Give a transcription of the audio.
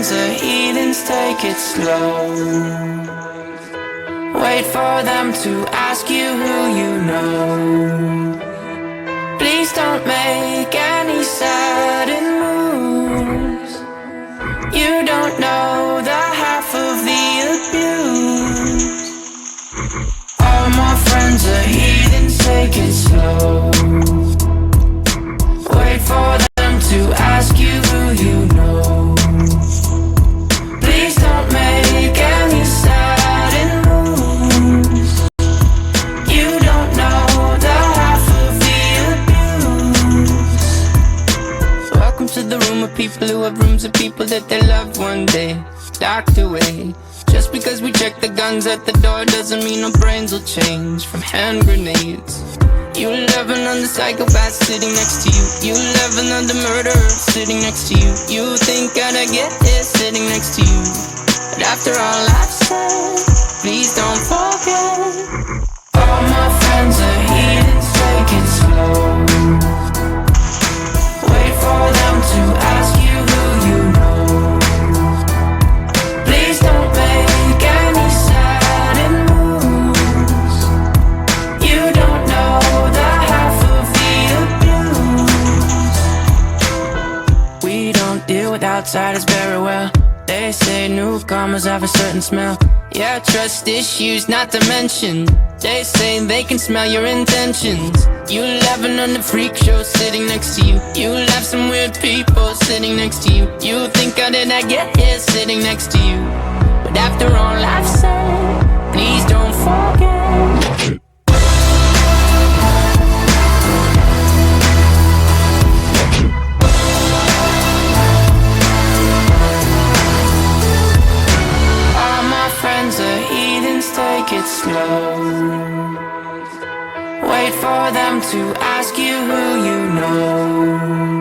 friends are heathens, take it slow. Wait for them to ask you who you know. Please don't make any sudden moves. You don't know the half of the abuse. All my friends are heathens, take it slow. Wait for them to ask you who you know. Please don't make any sudden moves. You don't know the half of the abuse. Welcome to the room of people who have rooms of people that they loved one day docked away. Just because we check the guns at the door doesn't mean our brains will change from hand grenades. You loving on the psychopath sitting next to you. You loving on the murderer sitting next to you. You think I'd get here sitting next to you. But after all I've said, please don't forget. All my friends are heathens, take it slow. Wait for them to ask you who you know. Please don't make any sudden moves. You don't know the half of the abuse. We don't deal with outsiders very well. They say newcomers have a certain smell. Yeah, trust issues not to mention. They say they can smell your intentions. You laughing on the freak show sitting next to you. You laugh some weird people sitting next to you. You think how did I get here sitting next to you. But after all I've said, please don't forget. All my friends are heathens, take it slow. Wait for them to ask you who you know.